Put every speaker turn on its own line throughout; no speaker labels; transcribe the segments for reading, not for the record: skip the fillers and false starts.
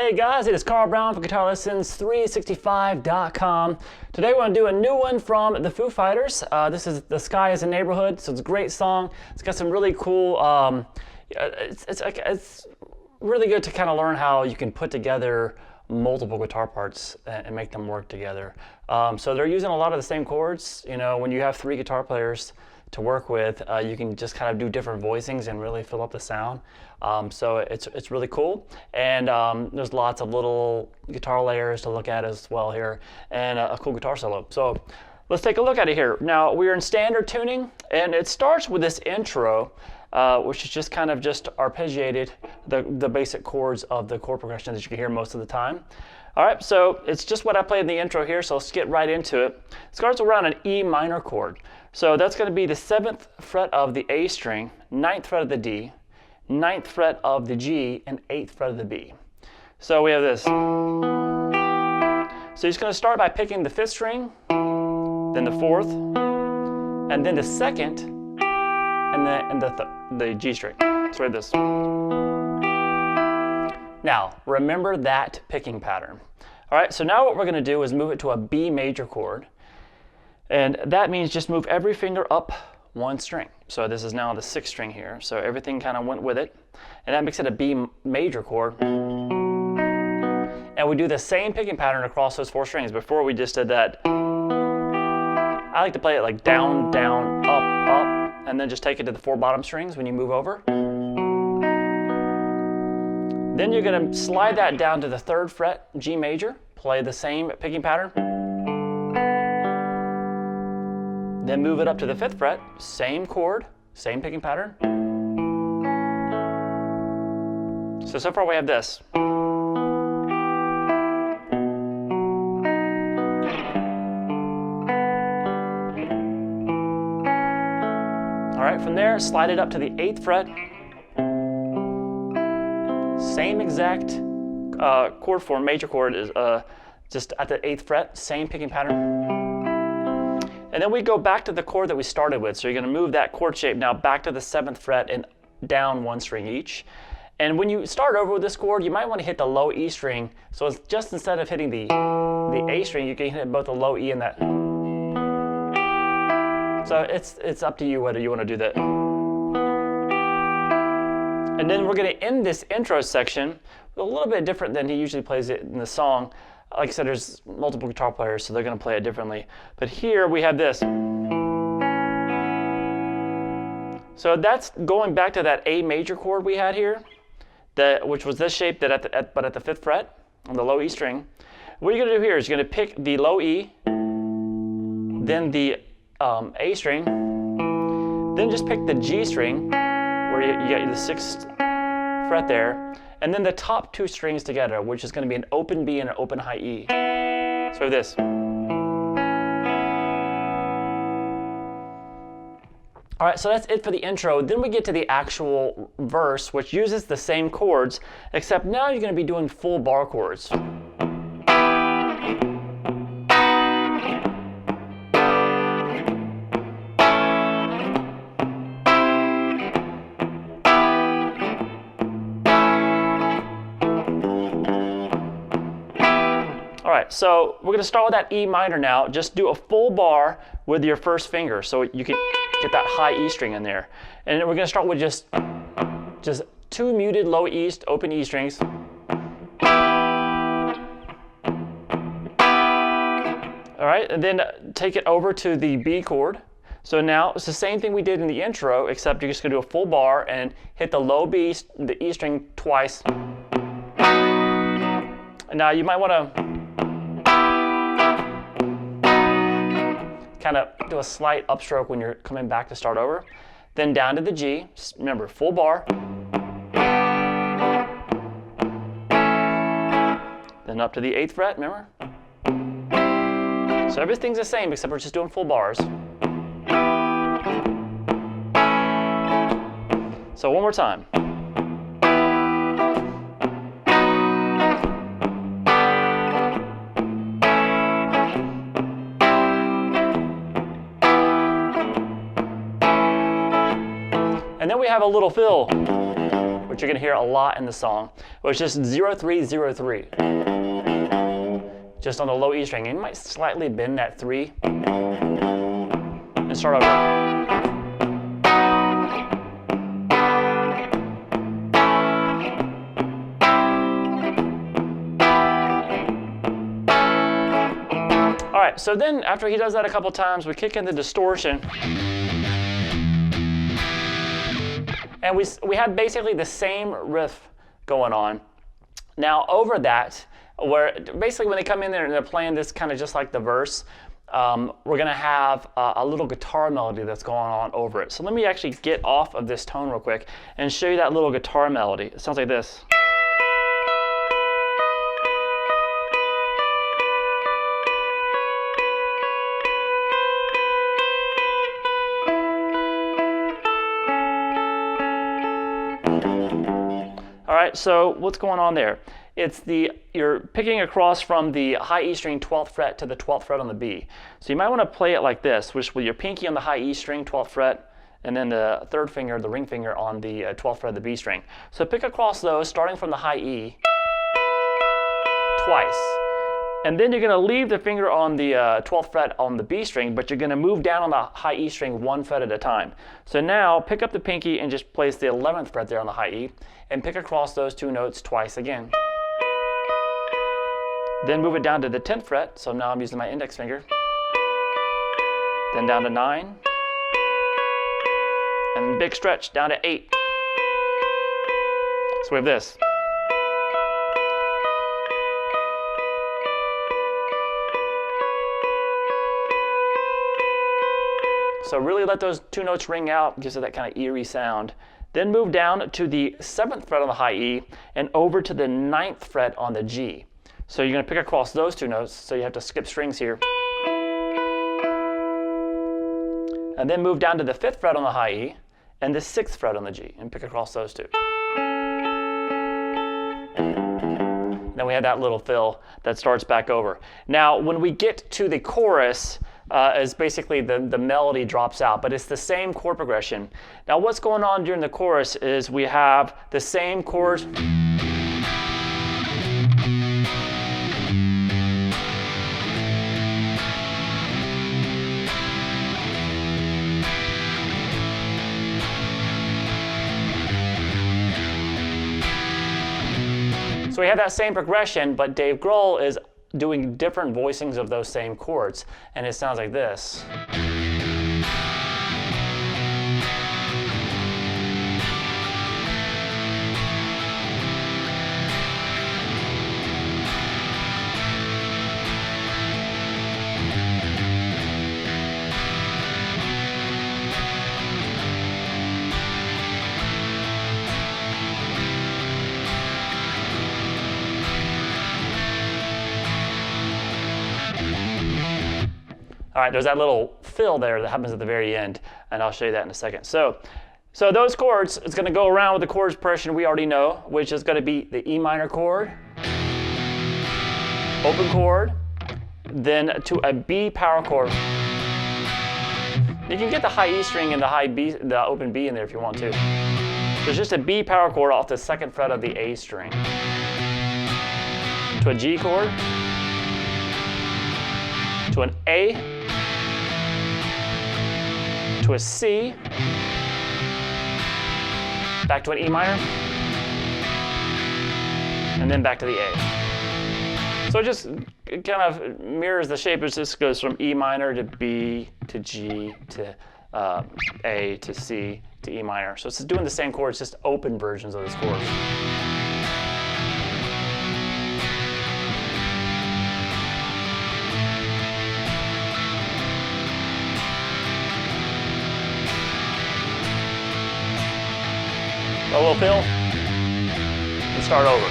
Hey guys, it is Carl Brown for guitarlessons365.com. Today we're going to do a new one from the Foo Fighters. This is The Sky is a Neighborhood, so it's a great song. It's got some really cool, it's really good to kind of learn how you can put together multiple guitar parts and make them work together. So they're using a lot of the same chords. You know, when you have three guitar players to work with, you can just kind of do different voicings and really fill up the sound. So it's really cool, and there's lots of little guitar layers to look at as well here, and a cool guitar solo. So let's take a look at it here. Now we're in standard tuning, and it starts with this intro, which is just kind of just arpeggiated the basic chords of the chord progression that you can hear most of the time. All right, so it's just what I played in the intro here, so let's get right into it. It starts around an E minor chord. So that's going to be the 7th fret of the A string, 9th fret of the D, 9th fret of the G, and 8th fret of the B. So we have this. So you're just going to start by picking the 5th string, then the 4th, and then the 2nd, and the G string. So we have this. Now, remember that picking pattern. All right, so now what we're going to do is move it to a B major chord. And that means just move every finger up one string. So this is now the 6th string here. So everything kind of went with it. And that makes it a B major chord. And we do the same picking pattern across those 4 strings. Before we just did that. I like to play it like down, down, up, up, and then just take it to the 4 bottom strings when you move over. Then you're going to slide that down to the 3rd fret, G major, play the same picking pattern. Then move it up to the 5th fret, same chord, same picking pattern. So far we have this. All right, from there, slide it up to the 8th fret. Same exact chord form, major chord is just at the 8th fret, same picking pattern. And then we go back to the chord that we started with. So you're going to move that chord shape now back to the 7th fret and down 1 string each. And when you start over with this chord, you might want to hit the low E string. So it's just instead of hitting the A string, you can hit both the low E and that. So it's up to you whether you want to do that. And then we're going to end this intro section a little bit different than he usually plays it in the song. Like I said, there's multiple guitar players, so they're going to play it differently. But here we have this. So that's going back to that A major chord we had here, which was this shape, but at the 5th fret on the low E string. What you're going to do here is you're going to pick the low E, then the A string, then just pick the G string, where you get the 6th fret there, and then the top 2 strings together, which is going to be an open B and an open high E. So this. All right, so that's it for the intro. Then we get to the actual verse, which uses the same chords, except now you're going to be doing full bar chords. All right, so we're going to start with that E minor now. Just do a full bar with your first finger so you can get that high E string in there. And then we're going to start with just 2 muted low E, open E strings. All right, and then take it over to the B chord. So now it's the same thing we did in the intro, except you're just going to do a full bar and hit the low B, the E string twice. And now you might want to kind of do a slight upstroke when you're coming back to start over. Then down to the G. Remember, full bar. Then up to the 8th fret, remember? So everything's the same except we're just doing full bars. So one more time. And then we have a little fill, which you're going to hear a lot in the song, which is 0-3-0-3. Just on the low E string. And you might slightly bend that 3 and start over. All right, so then after he does that a couple times, we kick in the distortion. And we have basically the same riff going on. Now over that, where basically when they come in there and they're playing this kind of just like the verse, we're gonna have a little guitar melody that's going on over it. So let me actually get off of this tone real quick and show you that little guitar melody. It sounds like this. All right, so what's going on there? It's you're picking across from the high E string 12th fret to the 12th fret on the B. So you might want to play it like this, which with your pinky on the high E string 12th fret, and then the third finger, the ring finger, on the 12th fret of the B string. So pick across those, starting from the high E, twice. And then you're going to leave the finger on the 12th fret on the B string, but you're going to move down on the high E string 1 fret at a time. So now pick up the pinky and just place the 11th fret there on the high E, and pick across those 2 notes twice again. Then move it down to the 10th fret, so now I'm using my index finger. Then down to 9, and big stretch down to 8. So we have this. So really let those 2 notes ring out, gives it that kind of eerie sound. Then move down to the 7th fret on the high E and over to the 9th fret on the G. So you're going to pick across those 2 notes, so you have to skip strings here. And then move down to the 5th fret on the high E and the 6th fret on the G, and pick across those 2. Then we have that little fill that starts back over. Now when we get to the chorus, is basically the melody drops out, but it's the same chord progression. Now what's going on during the chorus is we have the same chords. So we have that same progression, but Dave Grohl is doing different voicings of those same chords, and it sounds like this. All right, there's that little fill there that happens at the very end, and I'll show you that in a second. So those chords, it's going to go around with the chords progression we already know, which is going to be the E minor chord, open chord, then to a B power chord. You can get the high E string and the high B, the open B in there if you want to. There's just a B power chord off the 2nd fret of the A string. To a G chord, to an A, to a C, back to an E minor, and then back to the A. So it kind of mirrors the shape. It just goes from E minor to B to G to A to C to E minor. So it's doing the same chords, just open versions of this chord. A little fill, and start over.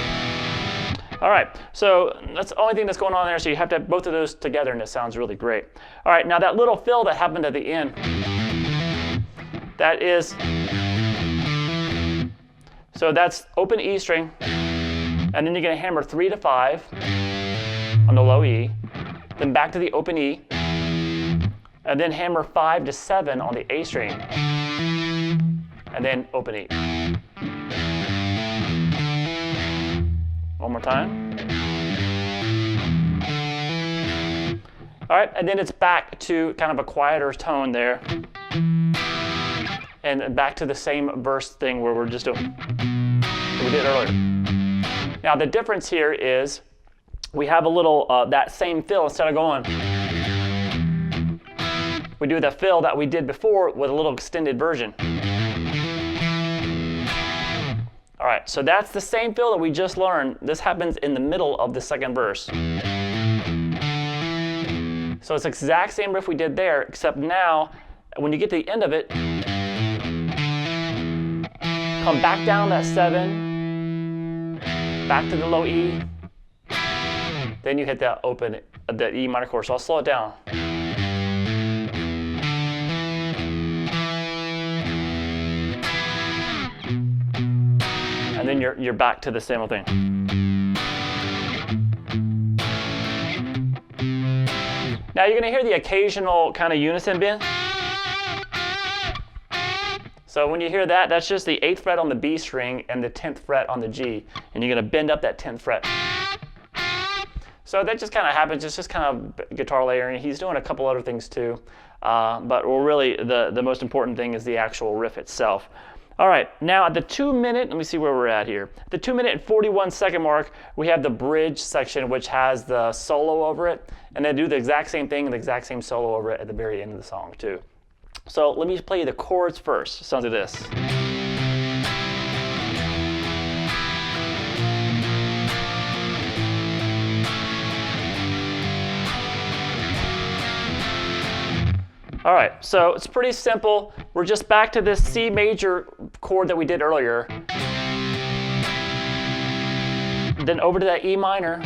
All right, so that's the only thing that's going on there, so you have to have both of those together, and it sounds really great. All right, now that little fill that happened at the end, that is, so that's open E string, and then you're going to hammer 3 to 5 on the low E, then back to the open E, and then hammer 5 to 7 on the A string, and then open E. One more time. All right, and then it's back to kind of a quieter tone there. And back to the same verse thing where we're just doing what we did earlier. Now the difference here is we have a little, that same fill instead of going. We do the fill that we did before with a little extended version. All right, so that's the same fill that we just learned. This happens in the middle of the second verse. So it's the exact same riff we did there, except now, when you get to the end of it, come back down that 7, back to the low E, then you hit that open, the E minor chord. So I'll slow it down. And then you're back to the same old thing. Now you're going to hear the occasional kind of unison bend. So when you hear that, that's just the 8th fret on the B string and the 10th fret on the G. And you're going to bend up that 10th fret. So that just kind of happens. It's just kind of guitar layering. He's doing a couple other things too. But really, the most important thing is the actual riff itself. All right, now at the 2 minute, let me see where we're at here. The 2 minute and 41 second mark, we have the bridge section, which has the solo over it. And they do the exact same thing and the exact same solo over it at the very end of the song too. So let me play you the chords first. It sounds like this. All right, so it's pretty simple. We're just back to this C major chord that we did earlier. Then over to that E minor,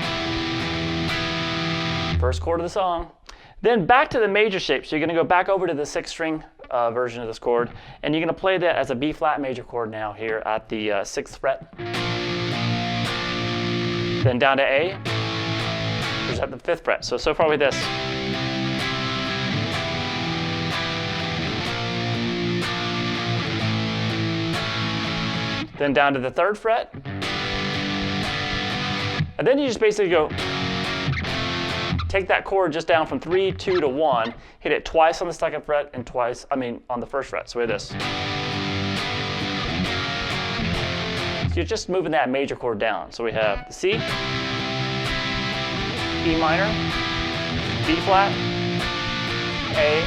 first chord of the song. Then back to the major shape. So you're gonna go back over to the 6th string version of this chord, and you're gonna play that as a B flat major chord now here at the 6th fret. Then down to A, which is at the 5th fret. So far with this. Then down to the 3rd fret. And then you just basically go, take that chord just down from 3, 2 to 1, hit it twice on the 2nd fret and twice, on the 1st fret. So we have this. So you're just moving that major chord down. So we have the C, E minor, B flat, A,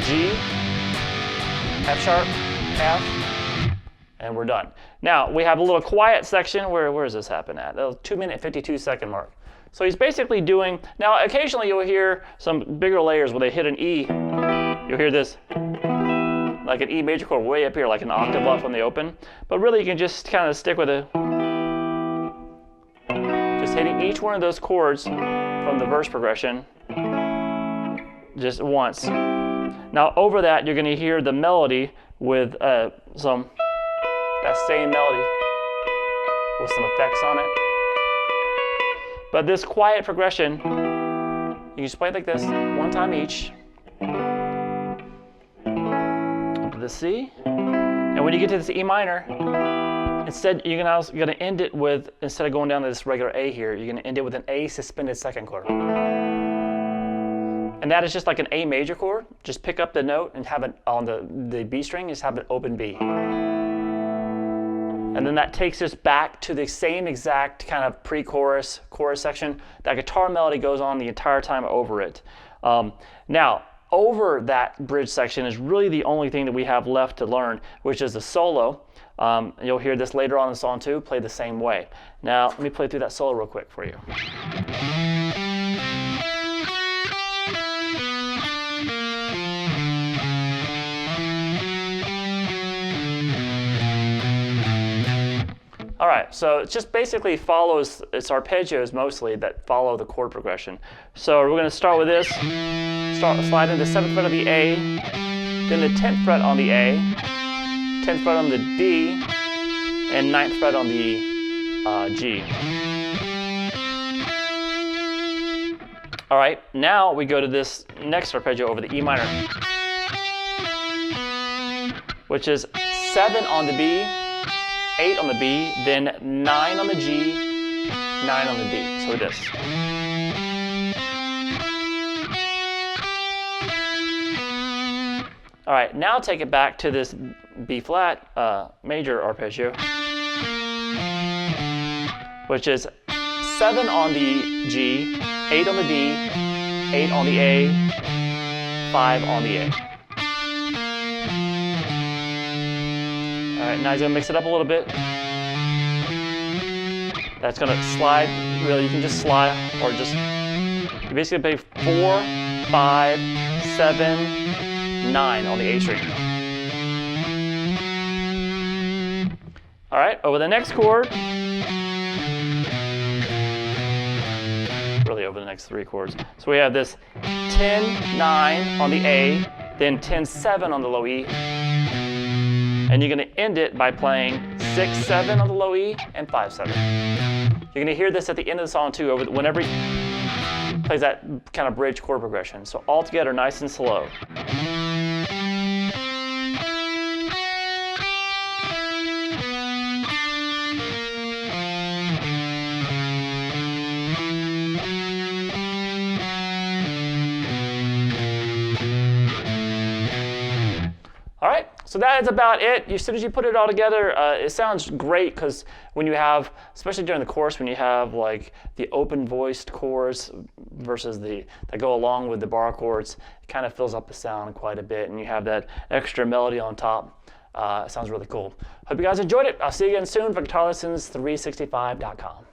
G, F sharp, F, and we're done. Now we have a little quiet section. Where does this happen at? The 2 minute 52 second mark. So he's basically doing, now occasionally you'll hear some bigger layers where they hit an E. You'll hear this, like an E major chord way up here, like an octave up from the open. But really you can just kind of stick with it. Just hitting each one of those chords from the verse progression just once. Now over that you're going to hear the melody with that same melody with some effects on it. But this quiet progression, you just play it like this, one time each. Up to the C. And when you get to this E minor, instead you're gonna end it with, instead of going down to this regular A here, you're gonna end it with an A suspended 2nd chord. And that is just like an A major chord. Just pick up the note and have it on the B string, just have it open B. And then that takes us back to the same exact kind of pre-chorus, chorus section. That guitar melody goes on the entire time over it. Now, over that bridge section is really the only thing that we have left to learn, which is the solo. You'll hear this later on in the song too, play the same way. Now, let me play through that solo real quick for you. All right, so it just basically follows, it's arpeggios mostly that follow the chord progression. So we're going to start with this, slide into 7th fret of the A, then the 10th fret on the A, 10th fret on the D, and 9th fret on the G. All right, now we go to this next arpeggio over the E minor, which is 7 on the B, 8 on the B, then 9 on the G, 9 on the D. So this. All right, now take it back to this B flat major arpeggio, which is 7 on the G, 8 on the D, 8 on the A, 5 on the A. All right, now he's gonna mix it up a little bit. That's gonna slide, really, you can just slide, or just, you basically play 4, 5, 7, 9 on the A string. All right, over the next chord, really over the next 3 chords. So we have this 10, 9 on the A, then 10, 7 on the low E, and you're going to end it by playing 6, 7 on the low E and 5, 7. You're going to hear this at the end of the song too, whenever he plays that kind of bridge chord progression. So all together, nice and slow. All right, so that is about it. As soon as you put it all together, it sounds great because when you have, especially during the chorus, when you have like the open voiced chords versus that go along with the bar chords, it kind of fills up the sound quite a bit, and you have that extra melody on top. It sounds really cool. Hope you guys enjoyed it. I'll see you again soon for GuitarLessons365.com.